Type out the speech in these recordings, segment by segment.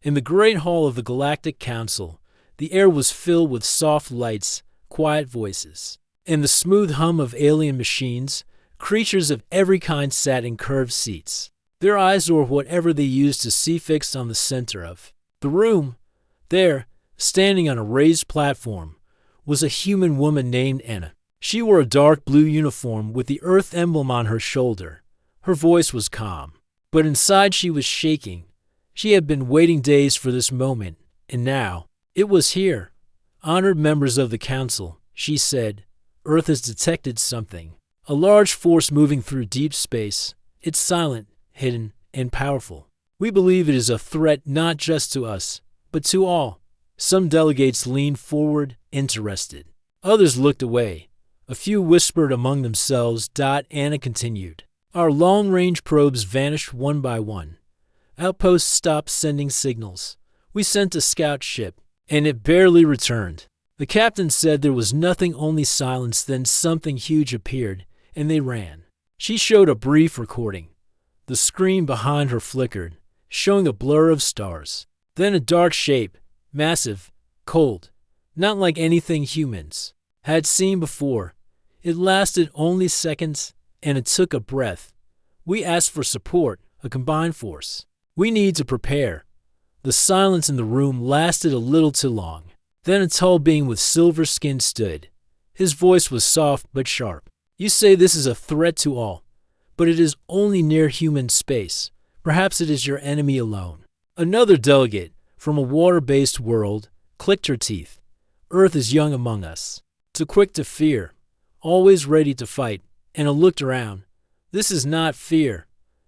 In the great hall of the Galactic Council, the air was filled with soft lights, quiet voices. In the smooth hum of alien machines, creatures of every kind sat in curved seats, their eyes or whatever they used to see fixed on the center of the room. There, standing on a raised platform, was a human woman named Anna. She wore a dark blue uniform with the Earth emblem on her shoulder. Her voice was calm, but inside she was shaking. She had been waiting days for this moment, and now, it was here. Honored members of the Council, she said, Earth has detected something. A large force moving through deep space. It's silent, hidden, and powerful. We believe it is a threat not just to us, but to all. Some delegates leaned forward, interested. Others looked away. A few whispered among themselves. Anna continued. Our long-range probes vanished one by one. Outposts stopped sending signals. We sent a scout ship, and it barely returned. The captain said there was nothing, only silence. Then something huge appeared, and they ran. She showed a brief recording. The screen behind her flickered, showing a blur of stars. Then a dark shape, massive, cold, not like anything humans had seen before. It lasted only seconds, and it took a breath. We asked for support, a combined force. We need to prepare. The silence in the room lasted a little too long. Then a tall being with silver skin stood. His voice was soft but sharp. You say this is a threat to all, but it is only near human space. Perhaps it is your enemy alone. Another delegate, from a water-based world, clicked her teeth. Earth is young among us, too quick to fear, always ready to fight. Anna looked around. This is not fear.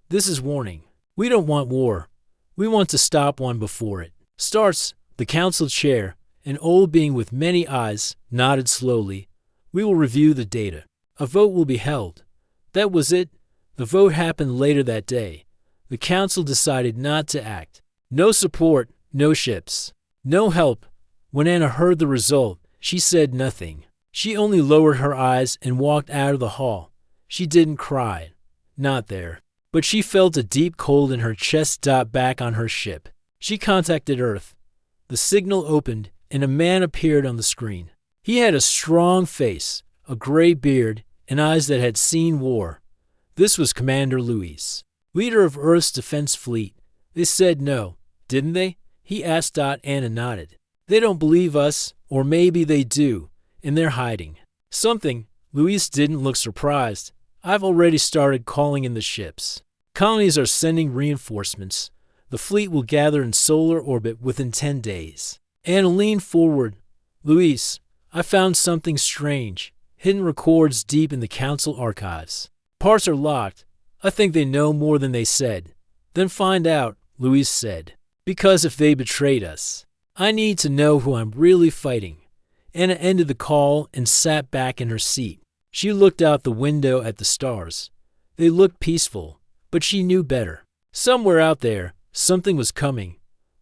This is warning. We don't want war. We want to stop one before it starts. The council chair, an old being with many eyes, nodded slowly. We will review the data. A vote will be held. That was it. The vote happened later that day. The council decided not to act. No support, no ships, no help. When Anna heard the result, she said nothing. She only lowered her eyes and walked out of the hall. She didn't cry. Not there. But she felt a deep cold in her chest. Back on her ship, she contacted Earth. The signal opened, and a man appeared on the screen. He had a strong face, a gray beard, and eyes that had seen war. This was Commander Luis, leader of Earth's defense fleet. They said no, didn't they? He asked. Anna nodded. They don't believe us, or maybe they do, and they're hiding something. Luis didn't look surprised. I've already started calling in the ships. Colonies are sending reinforcements. The fleet will gather in solar orbit within 10 days. Anna leaned forward. Luis, I found something strange. Hidden records deep in the council archives. Parts are locked. I think they know more than they said. Then find out, Luis said. Because if they betrayed us, I need to know who I'm really fighting. Anna ended the call and sat back in her seat. She looked out the window at the stars. They looked peaceful, but she knew better. Somewhere out there, something was coming.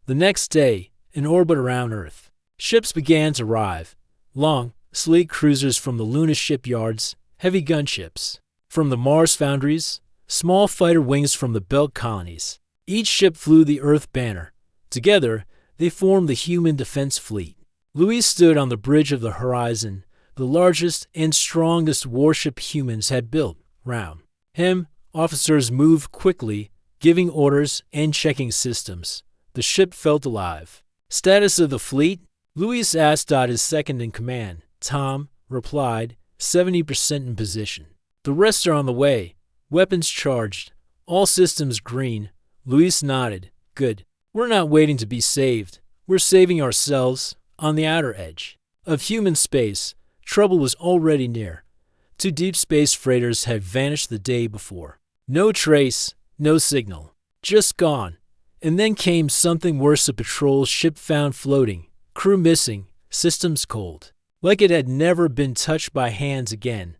The next day, in orbit around Earth, ships began to arrive. Long, sleek cruisers from the Luna shipyards, heavy gunships from the Mars foundries, small fighter wings from the Belt colonies. Each ship flew the Earth banner. Together, they formed the human defense fleet. Luis stood on the bridge of the horizon, the largest and strongest warship humans had built. Round him, officers moved quickly, giving orders and checking systems. The ship felt alive. Status of the fleet? Luis asked. His second in command, Tom, replied, 70% in position. The rest are on the way. Weapons charged. All systems green. Luis nodded. Good. We're not waiting to be saved. We're saving ourselves. On the outer edge of human space, trouble was already near. 2 deep space freighters had vanished the day before. No trace, no signal. Just gone. And then came something worse. A patrol ship found floating. Crew missing. Systems cold. Like it had never been touched by hands again.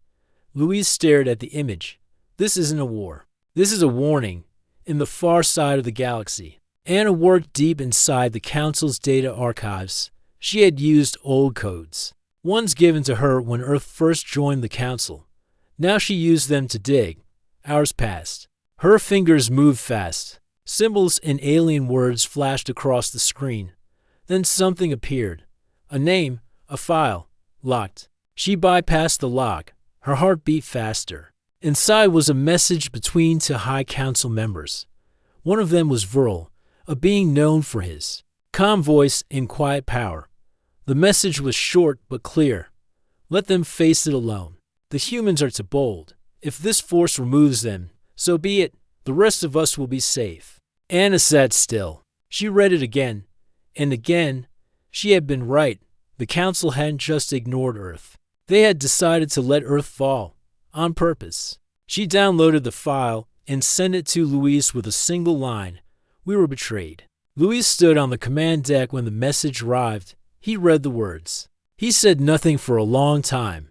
Luis stared at the image. This isn't a war. This is a warning. In the far side of the galaxy. Anna worked deep inside the Council's data archives. She had used old codes. Ones given to her when Earth first joined the Council. Now she used them to dig. Hours passed. Her fingers moved fast. Symbols and alien words flashed across the screen. Then something appeared. A name, a file, locked. She bypassed the lock. Her heart beat faster. Inside was a message between two High Council members. One of them was Vril, a being known for his calm voice and quiet power. The message was short but clear. Let them face it alone. The humans are too bold. If this force removes them, so be it. The rest of us will be safe. Anna sat still. She read it again. And again. She had been right. The Council hadn't just ignored Earth. They had decided to let Earth fall. On purpose. She downloaded the file and sent it to Luis with a single line. We were betrayed. Luis stood on the command deck when the message arrived. He read the words. He said nothing for a long time.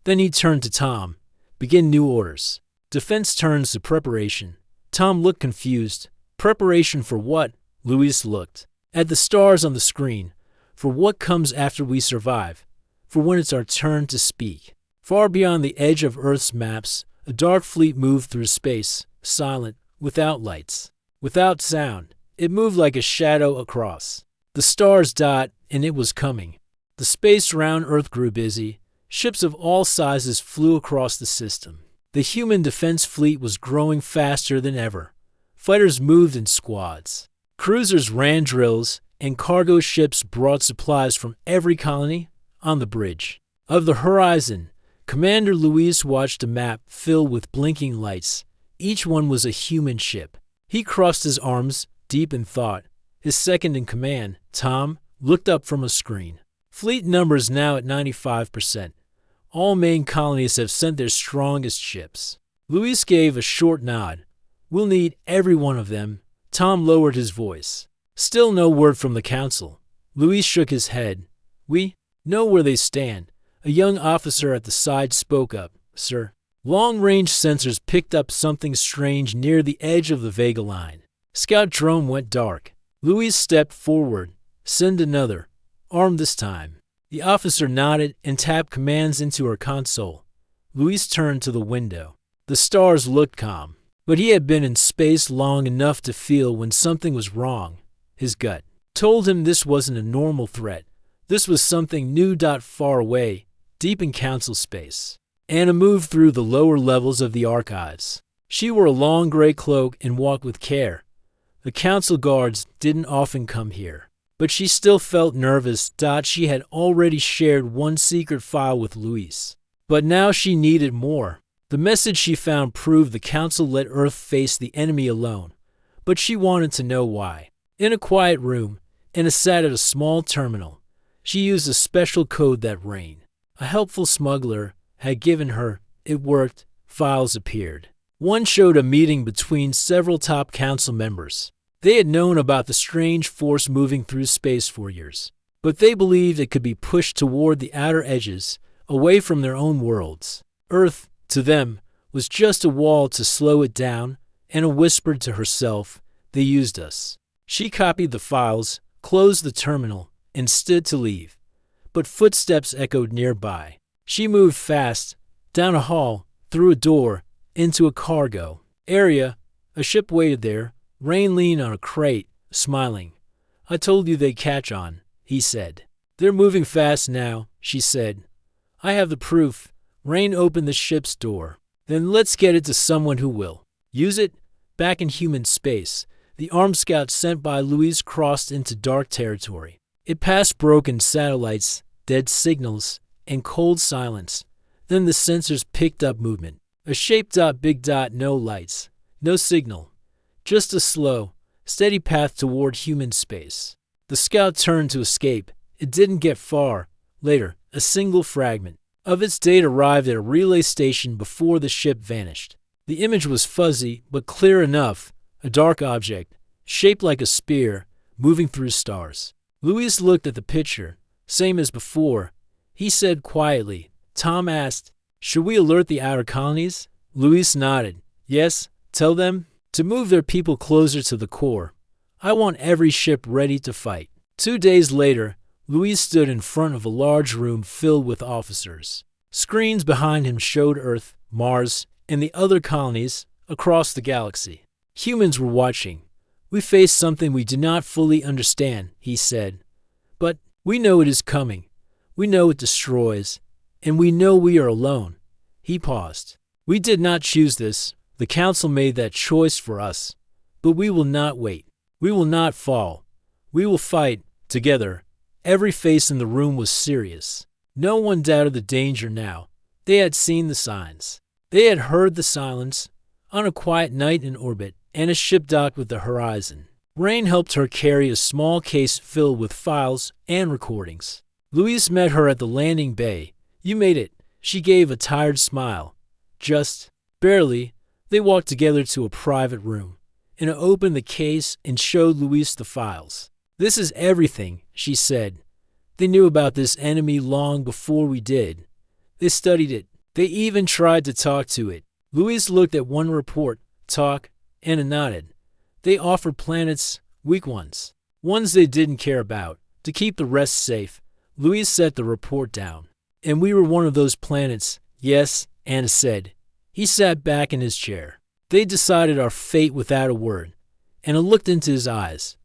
Then he turned to Tom. Begin new orders. Defense turns to preparation. Tom looked confused. Preparation for what? Luis looked at the stars on the screen. For what comes after we survive. For when it's our turn to speak. Far beyond the edge of Earth's maps, a dark fleet moved through space, silent, without lights, without sound. It moved like a shadow across. The stars dot, and it was coming. The space around Earth grew busy. Ships of all sizes flew across the system. The human defense fleet was growing faster than ever. Fighters moved in squads. Cruisers ran drills, and cargo ships brought supplies from every colony on the bridge of the horizon. Commander Luis watched a map filled with blinking lights. Each one was a human ship. He crossed his arms, deep in thought. His second in command, Tom, looked up from a screen. Fleet numbers now at 95%. All main colonies have sent their strongest ships. Luis gave a short nod. We'll need every one of them. Tom lowered his voice. Still no word from the Council. Luis shook his head. We know where they stand. A young officer at the side spoke up. Sir. Long-range sensors picked up something strange near the edge of the Vega line. Scout drone went dark. Luis stepped forward. Send another. Armed this time. The officer nodded and tapped commands into her console. Luis turned to the window. The stars looked calm, but he had been in space long enough to feel when something was wrong. His gut told him this wasn't a normal threat. This was something new. Far away, deep in Council space. Anna moved through the lower levels of the archives. She wore a long gray cloak and walked with care. The Council guards didn't often come here, but she still felt nervous. She had already shared one secret file with Luis, but now she needed more. The message she found proved the Council let Earth face the enemy alone, but she wanted to know why. In a quiet room, Anna sat at a small terminal. She used a special code that Rain, a helpful smuggler, had given her. It worked. Files appeared. One showed a meeting between several top Council members. They had known about the strange force moving through space for years, but they believed it could be pushed toward the outer edges, away from their own worlds. Earth, to them, was just a wall to slow it down. Anna whispered to herself, they used us. She copied the files, closed the terminal, and stood to leave. But footsteps echoed nearby. She moved fast, down a hall, through a door, into a cargo area. A ship waited there. Rain leaned on a crate, smiling. I told you they'd catch on, he said. They're moving fast now, she said. I have the proof. Rain opened the ship's door. Then let's get it to someone who will use it. Back in human space, the armed scout sent by Luis crossed into dark territory. It passed broken satellites, dead signals, and cold silence. Then the sensors picked up movement. A shape. Big. No lights. No signal. Just a slow, steady path toward human space. The scout turned to escape. It didn't get far. Later, a single fragment of its data arrived at a relay station before the ship vanished. The image was fuzzy, but clear enough. A dark object, shaped like a spear, moving through stars. Luis looked at the picture. Same as before. He said quietly. Tom asked, should we alert the outer colonies? Luis nodded. Yes, tell them to move their people closer to the core. I want every ship ready to fight. 2 days later, Luis stood in front of a large room filled with officers. Screens behind him showed Earth, Mars, and the other colonies across the galaxy. Humans were watching, We face something we do not fully understand, he said. But we know it is coming. We know it destroys. And we know we are alone. He paused. We did not choose this. The council made that choice for us. But we will not wait. We will not fall. We will fight, together. Every face in the room was serious. No one doubted the danger now. They had seen the signs. They had heard the silence. On a quiet night in orbit, Anna's ship docked with the horizon. Rain helped her carry a small case filled with files and recordings. Louise met her at the landing bay. You made it. She gave a tired smile. Just barely. They walked together to a private room. Anna opened the case and showed Louise the files. This is everything, she said. They knew about this enemy long before we did. They studied it. They even tried to talk to it. Louise looked at one report. Talk. Anna nodded. They offered planets, weak ones. Ones they didn't care about. To keep the rest safe. Louise set the report down. And we were one of those planets. Yes, Anna said. He sat back in his chair. They decided our fate without a word. Anna looked into his eyes.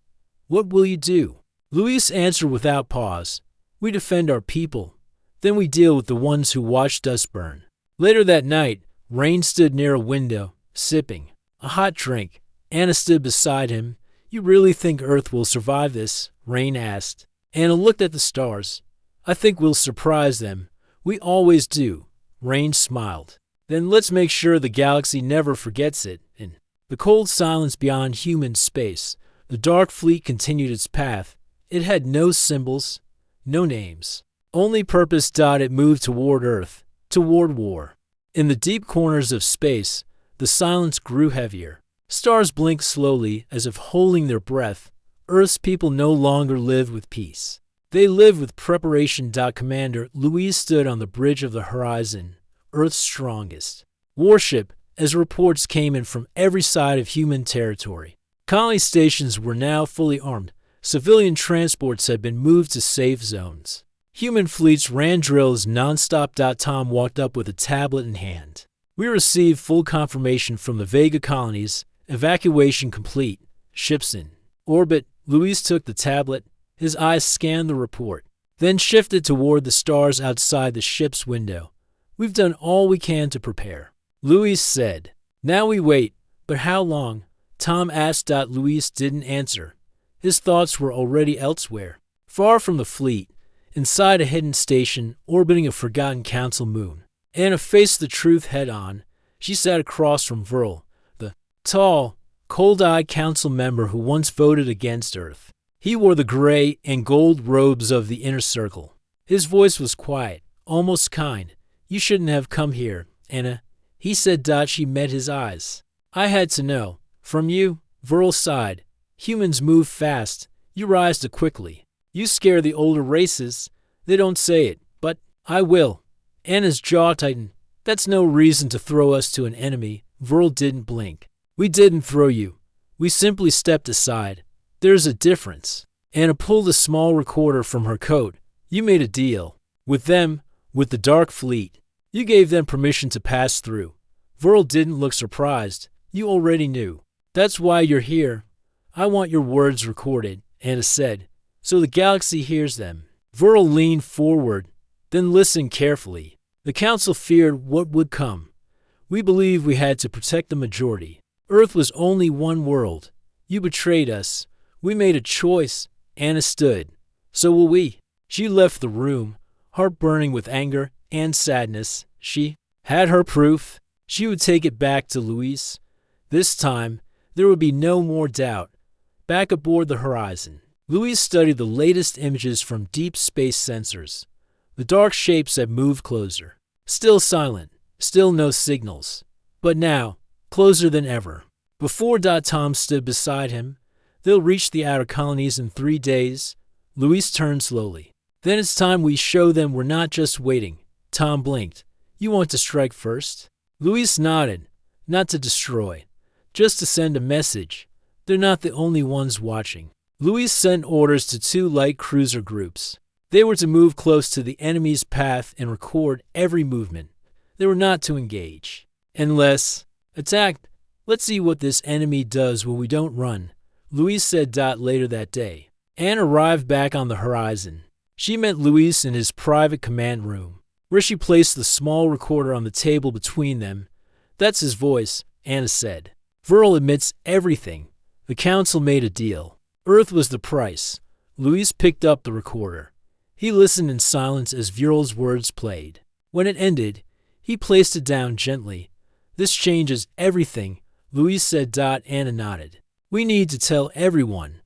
What will you do? Louise answered without pause. We defend our people. Then we deal with the ones who watched us burn. Later that night, Rain stood near a window, sipping a hot drink. Anna stood beside him. You really think Earth will survive this? Rain asked. Anna looked at the stars. I think we'll surprise them. We always do. Rain smiled. Then let's make sure the galaxy never forgets it. In the cold silence beyond human space, the dark fleet continued its path. It had no symbols, no names. Only purpose. It moved toward Earth, toward war. In the deep corners of space, the silence grew heavier. Stars blinked slowly as if holding their breath. Earth's people no longer lived with peace. They lived with preparation. Commander Louise stood on the bridge of the horizon, Earth's strongest warship, as reports came in from every side of human territory. Colony stations were now fully armed. Civilian transports had been moved to safe zones. Human fleets ran drills nonstop. Tom walked up with a tablet in hand. We received full confirmation from the Vega colonies. Evacuation complete. Ships in orbit. Louise took the tablet. His eyes scanned the report, then shifted toward the stars outside the ship's window. We've done all we can to prepare, Louise said. Now we wait. But how long? Tom asked. Louise didn't answer. His thoughts were already elsewhere, far from the fleet, inside a hidden station orbiting a forgotten council moon. Anna faced the truth head-on. She sat across from Vril, the tall, cold-eyed council member who once voted against Earth. He wore the gray and gold robes of the inner circle. His voice was quiet, almost kind. You shouldn't have come here, Anna, he said. She met his eyes. I had to know. From you, Vril sighed. Humans move fast. You rise too quickly. You scare the older races. They don't say it, but I will. Anna's jaw tightened. That's no reason to throw us to an enemy. Vril didn't blink. We didn't throw you. We simply stepped aside. There's a difference. Anna pulled a small recorder from her coat. You made a deal. With them, with the Dark Fleet. You gave them permission to pass through. Vril didn't look surprised. You already knew. That's why you're here. I want your words recorded, Anna said, so the galaxy hears them. Vril leaned forward, then listened carefully. The council feared what would come. We believed we had to protect the majority. Earth was only one world. You betrayed us. We made a choice. Anna stood. So will we. She left the room, heart burning with anger and sadness. She had her proof. She would take it back to Louise. This time, there would be no more doubt. Back aboard the horizon, Louise studied the latest images from deep space sensors. The dark shapes had moved closer. Still silent, still no signals. But now, closer than ever. Before. Tom stood beside him. They'll reach the outer colonies in 3 days. Louise turned slowly. Then it's time we show them we're not just waiting. Tom blinked. You want to strike first? Louise nodded. Not to destroy. Just to send a message. They're not the only ones watching. Louise sent orders to 2 light cruiser groups. They were to move close to the enemy's path and record every movement. They were not to engage. Unless attacked. Let's see what this enemy does when we don't run. Luis said. Later that day, Anne arrived back on the horizon. She met Luis in his private command room, where she placed the small recorder on the table between them. That's his voice, Anna said. Virl admits everything. The council made a deal. Earth was the price. Luis picked up the recorder. He listened in silence as Virl's words played. When it ended, he placed it down gently. This changes everything, Luis said. Anna nodded. We need to tell everyone.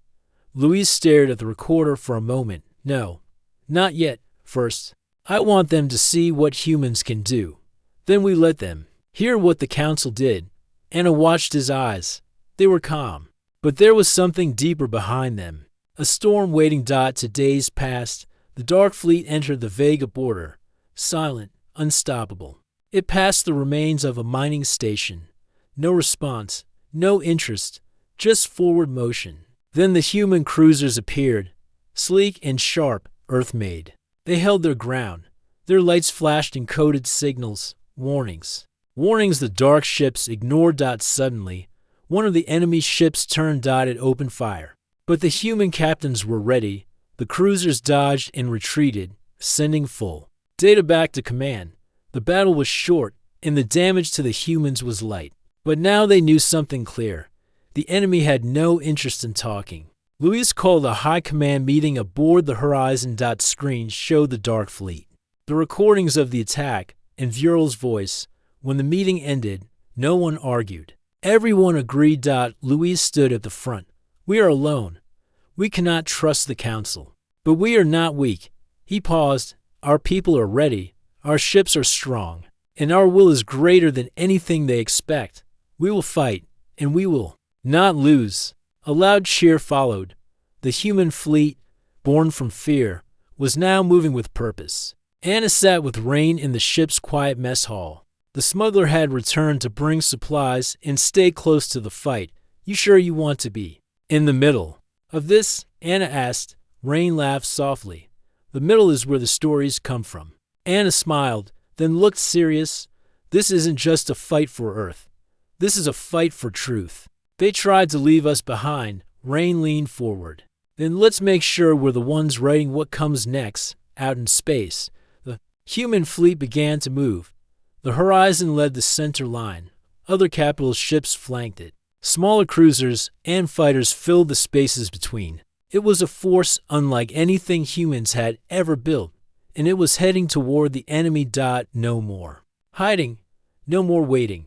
Luis stared at the recorder for a moment. No, not yet. First, I want them to see what humans can do. Then we let them hear what the council did. Anna watched his eyes. They were calm, but there was something deeper behind them. A storm waiting. To days passed. The Dark Fleet entered the Vega border, silent, unstoppable. It passed the remains of a mining station. No response, no interest, just forward motion. Then the human cruisers appeared, sleek and sharp, Earth-made. They held their ground. Their lights flashed encoded signals, warnings. Warnings the dark ships ignored. Suddenly, one of the enemy ships turned. It opened fire. But the human captains were ready. The cruisers dodged and retreated, sending full data back to command. The battle was short, and the damage to the humans was light. But now they knew something clear. The enemy had no interest in talking. Luis called a high command meeting aboard the Horizon. Screens showed the Dark Fleet, the recordings of the attack, and Virl's voice. When the meeting ended, no one argued. Everyone agreed. Luis stood at the front. We are alone. We cannot trust the council. But we are not weak. He paused. Our people are ready. Our ships are strong. And our will is greater than anything they expect. We will fight, and we will not lose. A loud cheer followed. The human fleet, born from fear, was now moving with purpose. Anna sat with Rain in the ship's quiet mess hall. The smuggler had returned to bring supplies and stay close to the fight. You sure you want to be in the middle of this? Anna asked. Rain laughed softly. The middle is where the stories come from. Anna smiled, then looked serious. This isn't just a fight for Earth. This is a fight for truth. They tried to leave us behind. Rain leaned forward. Then let's make sure we're the ones writing what comes next, out in space. The human fleet began to move. The Horizon led the center line. Other capital ships flanked it. Smaller cruisers and fighters filled the spaces between. It was a force unlike anything humans had ever built, and it was heading toward the enemy. No more hiding, no more waiting.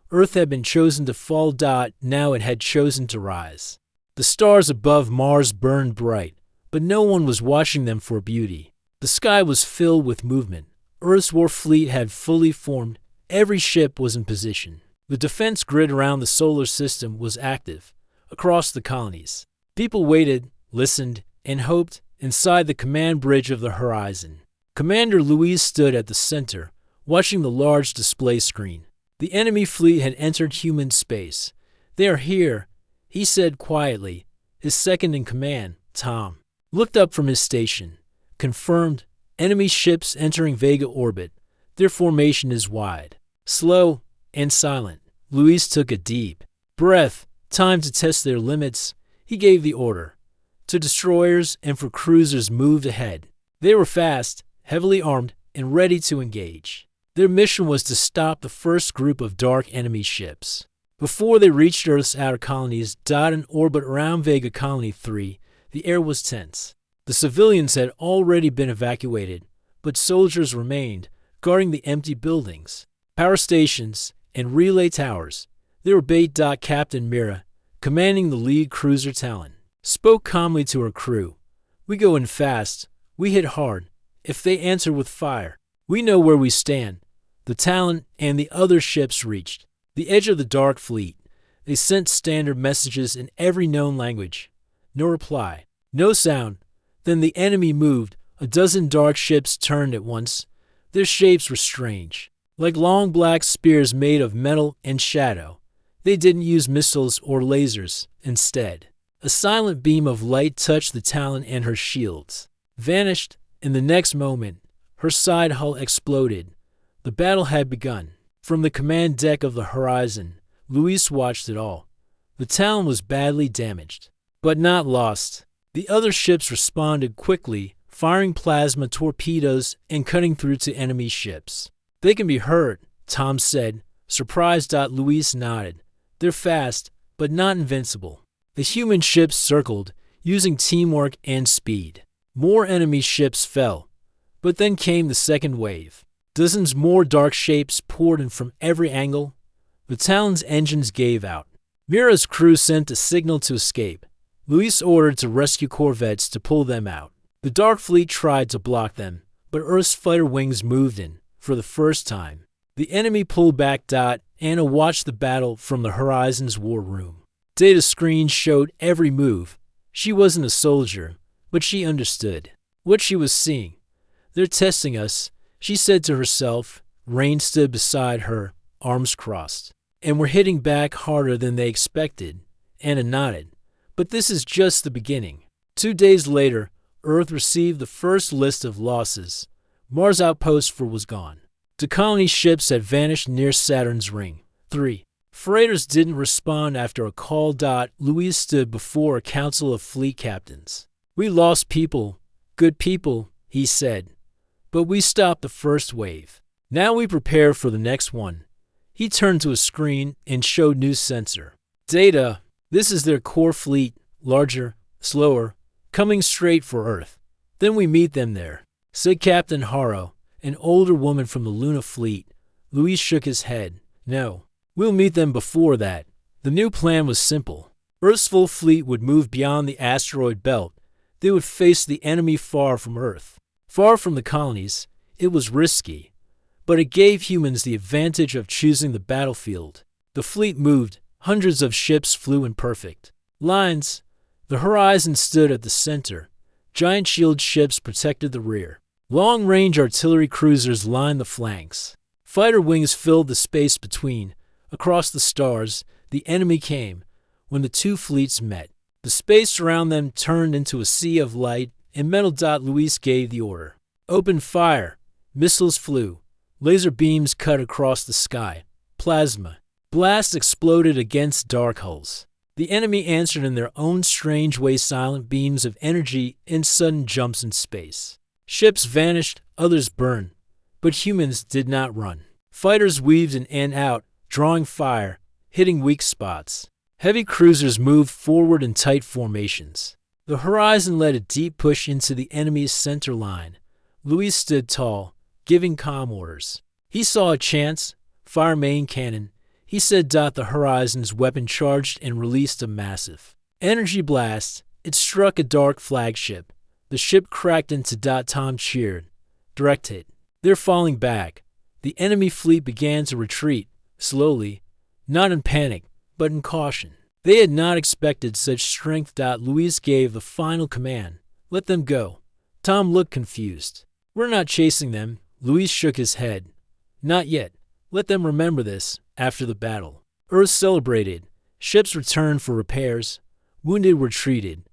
Earth had been chosen to fall. Now it had chosen to rise. The stars above Mars burned bright, but no one was watching them for beauty. The sky was filled with movement. Earth's war fleet had fully formed. Every ship was in position. The defense grid around the solar system was active. Across the colonies, people waited, listened, and hoped inside the command bridge of the Horizon. Commander Luis stood at the center, watching the large display screen. The enemy fleet had entered human space. They are here, he said quietly. His second in command, Tom, looked up from his station. Confirmed, enemy ships entering Vega orbit. Their formation is wide, slow, and silent. Luis took a deep breath. Time to test their limits. He gave the order. To destroyers and for cruisers moved ahead. They were fast, heavily armed, and ready to engage. Their mission was to stop the first group of dark enemy ships before they reached Earth's outer colonies. In orbit around Vega Colony 3, the air was tense. The civilians had already been evacuated, but soldiers remained, guarding the empty buildings, power stations, and relay towers. They were bait. Captain Mira, commanding the lead cruiser Talon, spoke calmly to her crew. We go in fast. We hit hard. If they answer with fire, we know where we stand. The Talon and the other ships reached the edge of the Dark Fleet. They sent standard messages in every known language. No reply. No sound. Then the enemy moved. A dozen dark ships turned at once. Their shapes were strange, like long black spears made of metal and shadow. They didn't use missiles or lasers. Instead, a silent beam of light touched the Talon and her shields, vanished. In the next moment, her side hull exploded. The battle had begun. From the command deck of the Horizon, Luis watched it all. The Talon was badly damaged. but not lost. The other ships responded quickly, firing plasma torpedoes and cutting through to enemy ships. "They can be hurt," Tom said. Surprised. Luis nodded. "They're fast, but not invincible." The human ships circled, using teamwork and speed. More enemy ships fell. But then came the second wave. Dozens more dark shapes poured in from every angle. The Talon's engines gave out. Mira's crew sent a signal to escape. Luis ordered to rescue corvettes to pull them out. The Dark Fleet tried to block them, but Earth's fighter wings moved in, for the first time. The enemy pulled back. Anna watched the battle from the Horizon's war room. Data screens showed every move. She wasn't a soldier, but she understood what she was seeing. "They're testing us," she said to herself. Rain stood beside her, arms crossed. "And we're hitting back harder than they expected." Anna nodded. "But this is just the beginning." 2 days later, Earth received the first list of losses. Mars' outpost was gone. The colony ships had vanished near Saturn's ring. 3. Freighters didn't respond after a call. Luis stood before a council of fleet captains. "We lost people, good people," he said. "But we stopped the first wave. Now we prepare for the next one." He turned to a screen and showed new sensor data. "This is their core fleet, larger, slower, coming straight for Earth. Then we meet them there," said Captain Haro, an older woman from the Luna fleet. Luis shook his head. "No, we'll meet them before that." The new plan was simple. Earth's full fleet would move beyond the asteroid belt. They would face the enemy far from Earth. Far from the colonies. It was risky, but it gave humans the advantage of choosing the battlefield. The fleet moved. Hundreds of ships flew in perfect lines. The Horizon stood at the center. Giant shield ships protected the rear. Long-range artillery cruisers lined the flanks. Fighter wings filled the space between. Across the stars, the enemy came. When the two fleets met, the space around them turned into a sea of light and metal. Luis gave the order. "Open fire." Missiles flew. Laser beams cut across the sky. Plasma blasts exploded against dark hulls. The enemy answered in their own strange way, silent beams of energy and sudden jumps in space. Ships vanished, others burned, but humans did not run. Fighters weaved in and out, drawing fire, hitting weak spots. Heavy cruisers moved forward in tight formations. The Horizon led a deep push into the enemy's center line. Luis stood tall, giving calm orders. He saw a chance. "Fire main cannon," he said. The Horizon's weapon charged and released a massive energy blast. It struck a dark flagship. The ship cracked into. Tom cheered. "Direct hit." "They're falling back." The enemy fleet began to retreat, slowly, not in panic, but in caution. They had not expected such strength. Luis gave the final command. "Let them go." Tom looked confused. "We're not chasing them." Luis shook his head. "Not yet. Let them remember this, after the battle." Earth celebrated. Ships returned for repairs. Wounded were treated.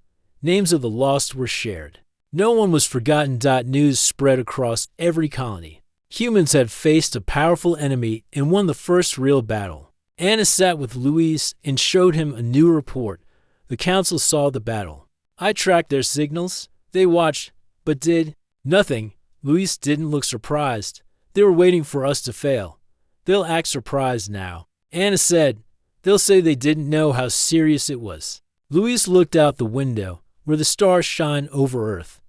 Names of the lost were shared. No one was forgotten. News spread across every colony. Humans had faced a powerful enemy and won the first real battle. Anna sat with Luis and showed him a new report. The council saw the battle. "I tracked their signals. They watched, but did nothing." Luis didn't look surprised. "They were waiting for us to fail. They'll act surprised now." Anna said, "They'll say they didn't know how serious it was." Luis looked out the window, where the stars shine over Earth.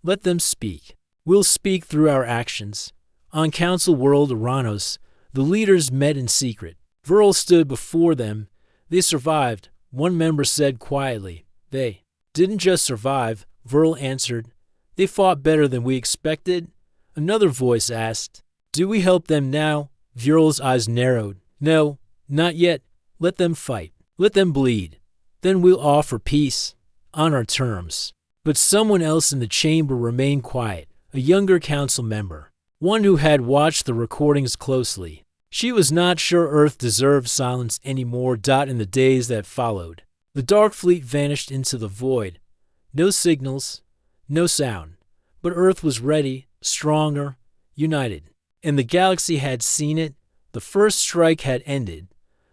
"Let them speak. We'll speak through our actions." On Council World Uranus, the leaders met in secret. Vril stood before them. "They survived," one member said quietly. "They didn't just survive," Vril answered. "They fought better than we expected." Another voice asked, "Do we help them now?" Vril's eyes narrowed. "No, not yet. Let them fight. Let them bleed. Then we'll offer peace, on our terms." But someone else in the chamber remained quiet, a younger council member, one who had watched the recordings closely. She was not sure Earth deserved silence anymore. In the days that followed, the Dark Fleet vanished into the void. No signals, no sound. But Earth was ready, stronger, united. And the galaxy had seen it. The first strike had ended.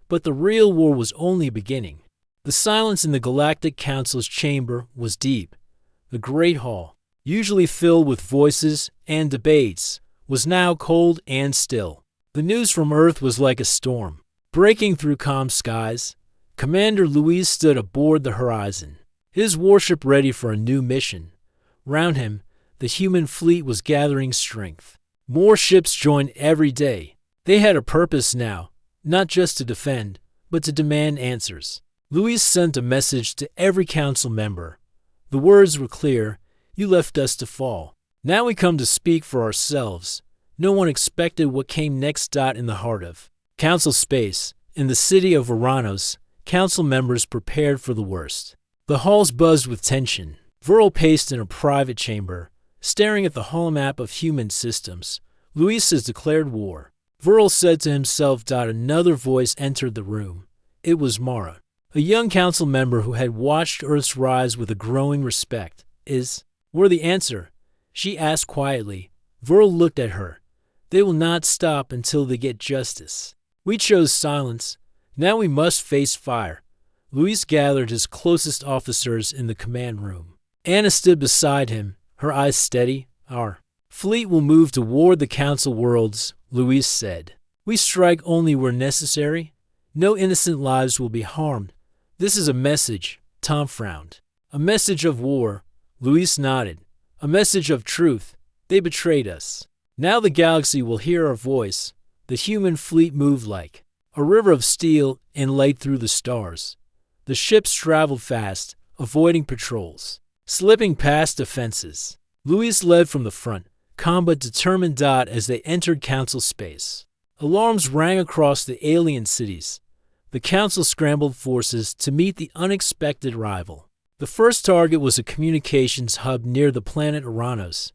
But the real war was only beginning. The silence in the Galactic Council's chamber was deep. The Great Hall, usually filled with voices and debates, was now cold and still. The news from Earth was like a storm. Breaking through calm skies, Commander Luis stood aboard the horizon, his warship ready for a new mission. Round him, the human fleet was gathering strength. More ships joined every day. They had a purpose now, not just to defend, but to demand answers. Luis sent a message to every council member. The words were clear: "You left us to fall. Now we come to speak for ourselves." No one expected what came next. In the heart of council space, in the city of Oranos, council members prepared for the worst. The halls buzzed with tension. Viral paced in a private chamber, staring at the holomap of human systems. Luis has declared war. Viral said to himself. Another voice entered the room. It was Mara, a young council member who had watched Earth's rise with a growing respect. We're the answer?" she asked quietly. Viral looked at her. "They will not stop until they get justice. We chose silence. Now we must face fire." Luis gathered his closest officers in the command room. Anna stood beside him, her eyes steady. "Our fleet will move toward the council worlds," Luis said. "We strike only where necessary. No innocent lives will be harmed. This is a message." Tom frowned. "A message of war." Luis nodded. "A message of truth. They betrayed us. Now the galaxy will hear our voice." The human fleet moved like a river of steel and light through the stars. The ships traveled fast, avoiding patrols, slipping past defenses. Luis led from the front, calm but determined. As they entered council space, alarms rang across the alien cities. The council scrambled forces to meet the unexpected arrival. The first target was a communications hub near the planet Oranos.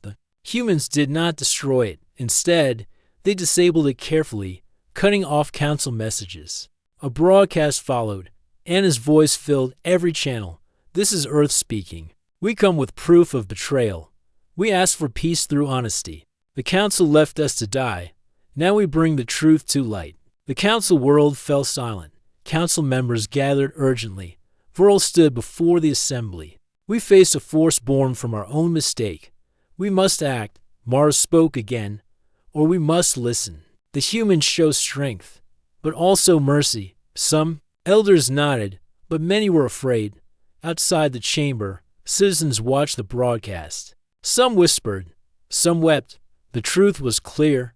The humans did not destroy it. Instead, they disabled it carefully, cutting off council messages. A broadcast followed. Anna's voice filled every channel. "This is Earth speaking. We come with proof of betrayal. We ask for peace through honesty. The council left us to die. Now we bring the truth to light." The council world fell silent. Council members gathered urgently. Viral stood before the assembly. "We face a force born from our own mistake. We must act," Mars spoke again, "or we must listen." The humans show strength, but also mercy. Some elders nodded, but many were afraid. Outside the chamber, citizens watched the broadcast. Some whispered, some wept. The truth was clear.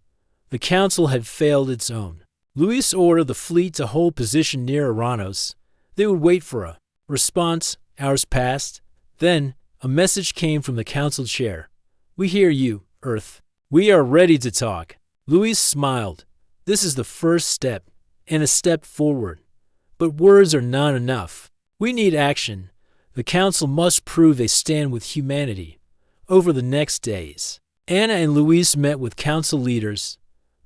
The council had failed its own. Luis ordered the fleet to hold position near Oranos. They would wait for a response. Hours passed. Then, a message came from the council chair. "We hear you, Earth. We are ready to talk." Luis smiled. "This is the first step, and a step forward. But words are not enough. We need action. The council must prove they stand with humanity." Over the next days, Anna and Luis met with council leaders.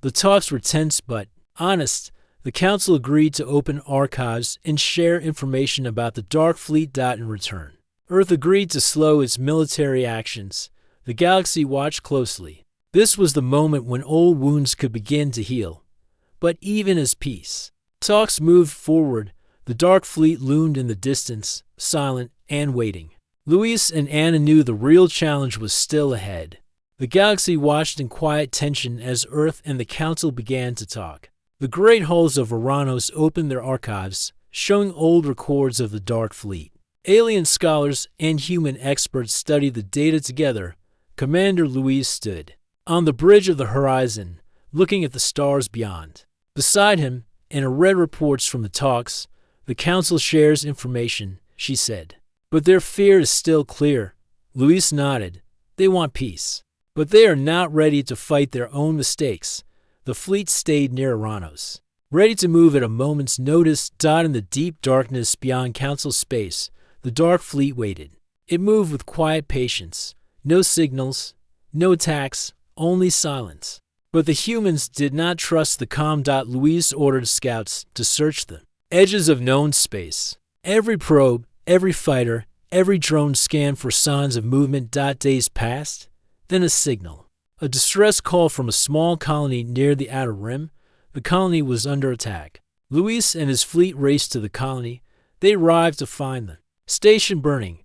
The talks were tense but honest. The council agreed to open archives and share information about the Dark Fleet. In return, Earth agreed to slow its military actions. The galaxy watched closely. This was the moment when old wounds could begin to heal. But even as peace talks moved forward, the Dark Fleet loomed in the distance, silent and waiting. Luis and Anna knew the real challenge was still ahead. The galaxy watched in quiet tension as Earth and the Council began to talk. The great halls of Oranos opened their archives, showing old records of the Dark Fleet. Alien scholars and human experts studied the data together. Commander Luis stood on the bridge of the horizon, looking at the stars beyond. Beside him, Anna read reports from the talks. "The Council shares information," she said. "But their fear is still clear." Luis nodded. "They want peace. But they are not ready to fight their own mistakes." The fleet stayed near Oranos, ready to move at a moment's notice. In the deep darkness beyond Council space, the Dark Fleet waited. It moved with quiet patience. No signals, no attacks, only silence. But the humans did not trust the calm. Luis ordered scouts to search the edges of known space. Every probe, every fighter, every drone scanned for signs of movement. Days passed. Then a signal. A distress call from a small colony near the outer rim. The colony was under attack. Luis and his fleet raced to the colony. They arrived to find the station burning.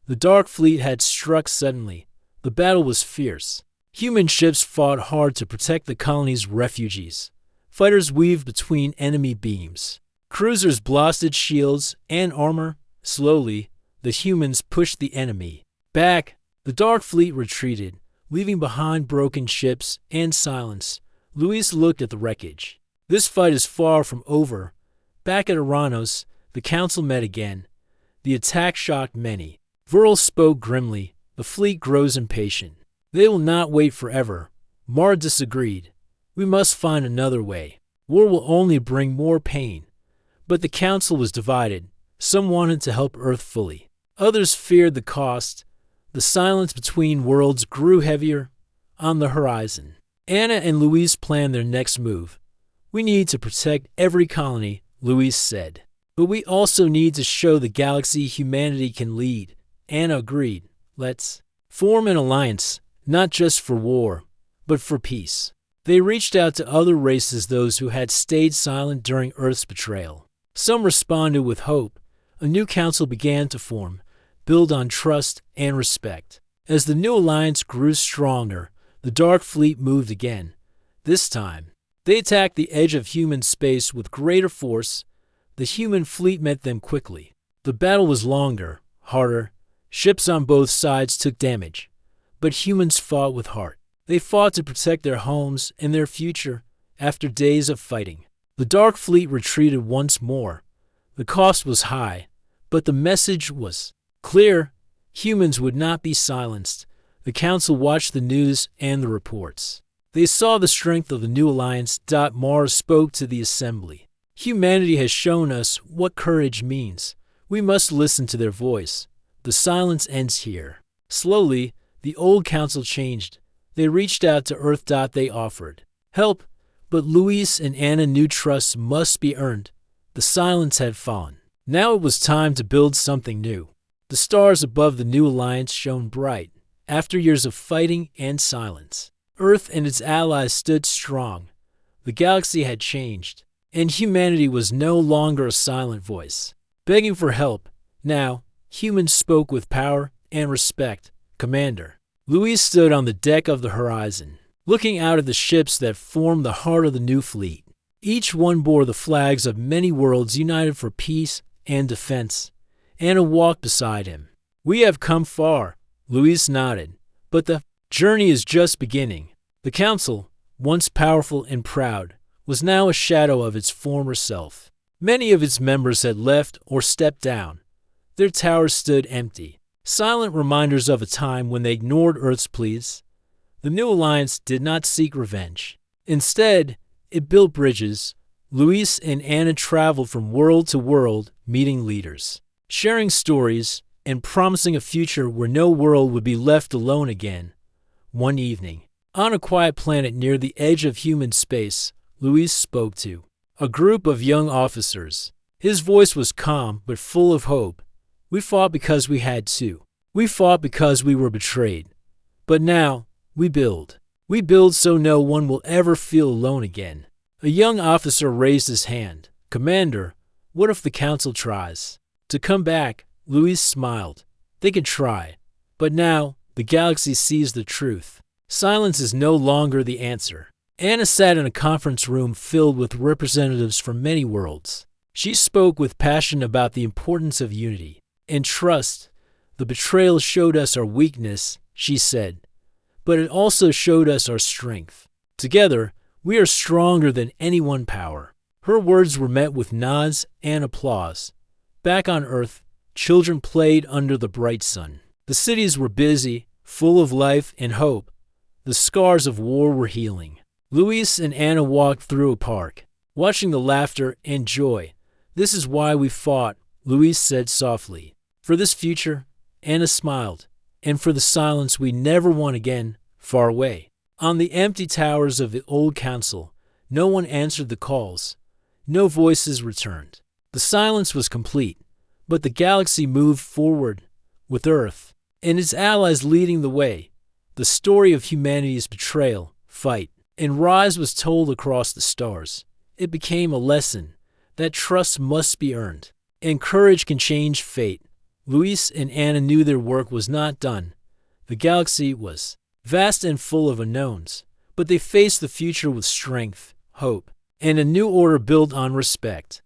The Dark Fleet had struck suddenly. The battle was fierce. Human ships fought hard to protect the colony's refugees. Fighters weaved between enemy beams. Cruisers blasted shields and armor. Slowly, the humans pushed the enemy back. The Dark Fleet retreated, leaving behind broken ships and silence. Luis looked at the wreckage. This fight is far from over. Back at Aranos, the council met again. The attack shocked many. Virl spoke grimly. The fleet grows impatient. They will not wait forever. Mar disagreed. We must find another way. War will only bring more pain. But the council was divided. Some wanted to help Earth fully. Others feared the cost. The silence between worlds grew heavier. On the horizon, Anna and Luis planned their next move. We need to protect every colony, Luis said. But we also need to show the galaxy humanity can lead. Anna agreed. Let's form an alliance, not just for war, but for peace. They reached out to other races, those who had stayed silent during Earth's betrayal. Some responded with hope. A new council began to form, build on trust and respect. As the new alliance grew stronger, the Dark Fleet moved again. This time, they attacked the edge of human space with greater force. The human fleet met them quickly. The battle was longer, harder. Ships on both sides took damage. But humans fought with heart. They fought to protect their homes and their future. After days of fighting, the Dark Fleet retreated once more. The cost was high, but the message was clear. Humans would not be silenced. The council watched the news and the reports. They saw the strength of the new alliance. Mars spoke to the assembly. Humanity has shown us what courage means. We must listen to their voice. The silence ends here. Slowly, the old council changed. They reached out to Earth. They offered help, but Luis and Anna knew trust must be earned. The silence had fallen. Now it was time to build something new. The stars above the new alliance shone bright. After years of fighting and silence, Earth and its allies stood strong. The galaxy had changed, and humanity was no longer a silent voice, begging for help. Now, humans spoke with power and respect. Commander. Luis stood on the deck of the horizon, looking out at the ships that formed the heart of the new fleet. Each one bore the flags of many worlds united for peace and defense. Anna walked beside him. We have come far, Luis nodded, but the journey is just beginning. The council, once powerful and proud, was now a shadow of its former self. Many of its members had left or stepped down. Their towers stood empty, silent reminders of a time when they ignored Earth's pleas. The new alliance did not seek revenge. Instead, it built bridges. Luis and Anna traveled from world to world, meeting leaders, sharing stories, and promising a future where no world would be left alone again. One evening, on a quiet planet near the edge of human space, Luis spoke to a group of young officers. His voice was calm but full of hope. We fought because we had to. We fought because we were betrayed. But now, we build. We build so no one will ever feel alone again. A young officer raised his hand. Commander, what if the council tries to come back? Luis smiled. They can try. But now, the galaxy sees the truth. Silence is no longer the answer. Anna sat in a conference room filled with representatives from many worlds. She spoke with passion about the importance of unity and trust. The betrayal showed us our weakness, she said, but it also showed us our strength. Together, we are stronger than any one power. Her words were met with nods and applause. Back on Earth, children played under the bright sun. The cities were busy, full of life and hope. The scars of war were healing. Luis and Anna walked through a park, watching the laughter and joy. This is why we fought, Luis said softly. For this future, Anna smiled, and for the silence we never want again, far away. On the empty towers of the old council, no one answered the calls. No voices returned. The silence was complete, but the galaxy moved forward, with Earth and its allies leading the way. The story of humanity's betrayal, fight, and rise was told across the stars. It became a lesson that trust must be earned. And courage can change fate. Luis and Anna knew their work was not done. The galaxy was vast and full of unknowns, but they faced the future with strength, hope, and a new order built on respect.